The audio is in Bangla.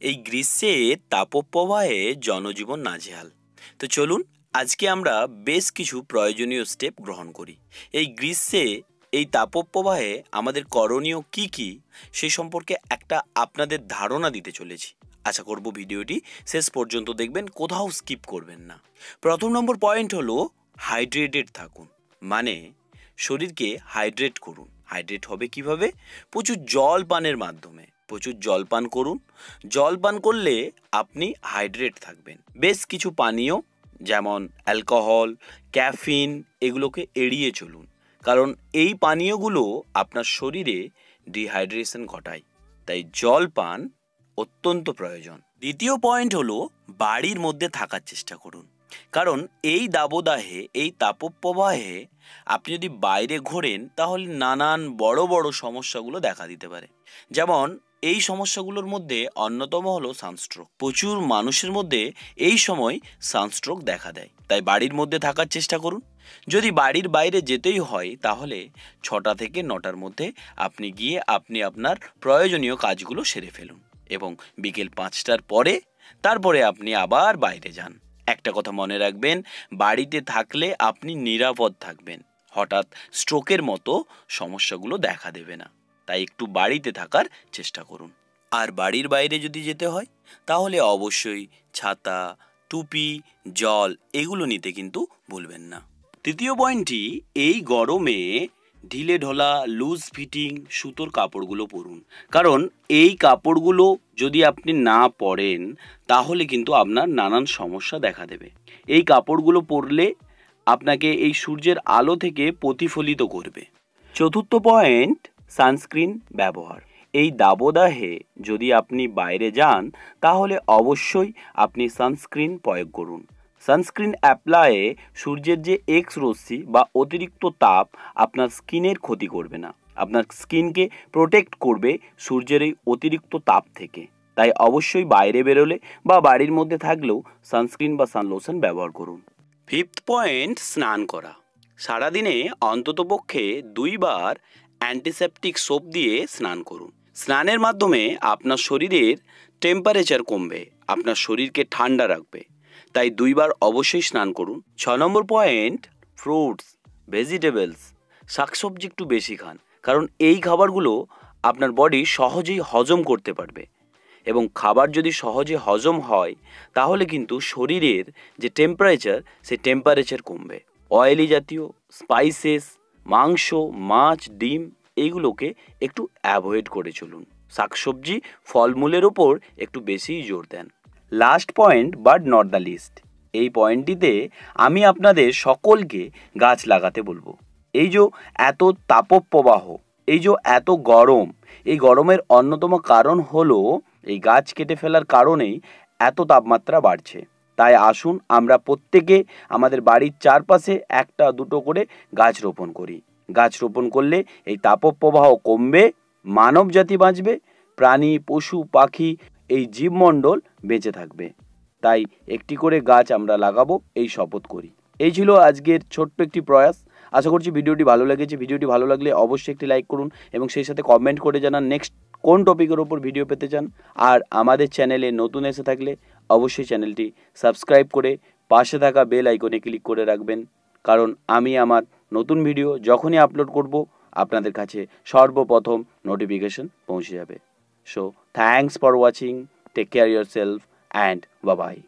এই গ্রীষ্মে তাপপ্রবাহে জনজীবন নাজেহাল। তো চলুন আজকে আমরা বেশ কিছু প্রয়োজনীয় স্টেপ গ্রহণ করি। এই গ্রীষ্মে এই তাপপ্রবাহে আমাদের করণীয় কি কি সেই সম্পর্কে একটা আপনাদের ধারণা দিতে চলেছি। আশা করব ভিডিওটি শেষ পর্যন্ত দেখবেন, কোথাও স্কিপ করবেন না। প্রথম নম্বর পয়েন্ট হলো হাইড্রেটেড থাকুন, মানে শরীরকে হাইড্রেট করুন। হাইড্রেট হবে কিভাবে? প্রচুর জল পানের মাধ্যমে। প্রচুর জল পান করুন। জল পান করলে আপনি হাইড্রেট থাকবেন। বেশ কিছু পানীয় যেমন অ্যালকোহল, ক্যাফিন এগুলোকে এড়িয়ে চলুন, কারণ এই পানীয়গুলো আপনার শরীরে ডিহাইড্রেশন ঘটায়। তাই জল পান অত্যন্ত প্রয়োজন। দ্বিতীয় পয়েন্ট হলো বাড়ির মধ্যে থাকার চেষ্টা করুন, কারণ এই দাবদাহে এই তাপপ্রবাহে আপনি যদি বাইরে ঘোরেন তাহলে নানান বড় বড় সমস্যাগুলো দেখা দিতে পারে। যেমন এই সমস্যাগুলোর মধ্যে অন্যতম হলো সানস্ট্রোক। প্রচুর মানুষের মধ্যে এই সময় সানস্ট্রোক দেখা দেয়। তাই বাড়ির মধ্যে থাকার চেষ্টা করুন। যদি বাড়ির বাইরে যেতেই হয় তাহলে 6টা থেকে 9টার মধ্যে আপনি গিয়ে আপনি আপনার প্রয়োজনীয় কাজগুলো সেরে ফেলুন এবং বিকেল 5টার পরে তারপরে আপনি আবার বাইরে যান। একটা কথা মনে রাখবেন, বাড়িতে থাকলে আপনি নিরাপদ থাকবেন। হঠাৎ স্ট্রোকের মতো সমস্যাগুলো দেখা দেবে না। তাই একটু বাড়িতে থাকার চেষ্টা করুন। আর বাড়ির বাইরে যদি যেতে হয় তাহলে অবশ্যই ছাতা, টুপি, জল এগুলো নিতে কিন্তু ভুলবেন না। তৃতীয় পয়েন্টটি, এই গরমে ঢিলে ঢোলা লুজ ফিটিং সুতোর কাপড়গুলো পরুন, কারণ এই কাপড়গুলো যদি আপনি না পরেন তাহলে কিন্তু আপনার নানান সমস্যা দেখা দেবে। এই কাপড়গুলো পরলে আপনাকে এই সূর্যের আলো থেকে প্রতিফলিত করবে। চতুর্থ পয়েন্ট, সানস্ক্রিন ব্যবহার। এই দাবদাহে যদি আপনি বাইরে যান তাহলে অবশ্যই আপনি সানস্ক্রিন প্রয়োগ করুন। সানস্ক্রিন অ্যাপ্লাইয়ে সূর্যের যে এক্স রশ্মি বা অতিরিক্ত তাপ আপনার স্কিনের ক্ষতি করবে না, আপনার স্কিনকে প্রোটেক্ট করবে সূর্যের এই অতিরিক্ত তাপ থেকে। তাই অবশ্যই বাইরে বেরোলে বা বাড়ির মধ্যে থাকলেও সানস্ক্রিন বা সানলোশন ব্যবহার করুন। ফিফথ পয়েন্ট, স্নান করা। সারাদিনে অন্ততপক্ষে 2 বার অ্যান্টিসেপটিক সোপ দিয়ে স্নান করুন। স্নানের মাধ্যমে আপনার শরীরের টেম্পারেচার কমবে, আপনার শরীরকে ঠান্ডা রাখবে। তাই 2 বার অবশ্যই স্নান করুন। 6 নম্বর পয়েন্ট, ফ্রুটস, ভেজিটেবলস, শাকসবজি একটু বেশি খান, কারণ এই খাবারগুলো আপনার বডি সহজেই হজম করতে পারবে এবং খাবার যদি সহজে হজম হয় তাহলে কিন্তু শরীরের যে টেম্পারেচার সেই টেম্পারেচার কমবে। অয়েলি জাতীয়, স্পাইসেস, মাংস, মাছ, ডিম এইগুলোকে একটু অ্যাভয়েড করে চলুন। শাকসবজি, ফলমূলের ওপর একটু বেশিই জোর দেন। Last point but not the least, এই পয়েন্টটিতে আমি আপনাদের সকলকে গাছ লাগাতে বলবো। এই যে এত তাপপ্রবাহ, এই যে এত গরম, এই গরমের অন্যতম কারণ হলো এই গাছ কেটে ফেলার কারণেই এত তাপমাত্রা বাড়ছে। তাই আসুন আমরা প্রত্যেকে আমাদের বাড়ির চারপাশে 1-2 করে গাছ রোপণ করি। গাছ রোপণ করলে এই তাপপ্রবাহ কমবে, মানব জাতি বাঁচবে, প্রাণী, পশু, পাখি, এই জীবমণ্ডল বেঁচে থাকবে। তাই একটি করে গাছ আমরা লাগাবো এই শপথ করি। এই ছিল আজকের ছোট্ট একটি প্রয়াস। আশা করছি ভিডিওটি ভালো লেগেছে। ভিডিওটি ভালো লাগলে অবশ্যই একটি লাইক করুন এবং সেই সাথে কমেন্ট করে জানান নেক্সট কোন টপিকের ওপর ভিডিও পেতে চান। আর আমাদের চ্যানেলে নতুন এসে থাকলে অবশ্যই চ্যানেলটি সাবস্ক্রাইব করে পাশে থাকা বেল আইকনে ক্লিক করে রাখবেন, কারণ আমি আমার নতুন ভিডিও যখনই আপলোড করব আপনাদের কাছে সর্বপ্রথম নোটিফিকেশন পৌঁছে যাবে। So thanks for watching, take care yourself and bye bye.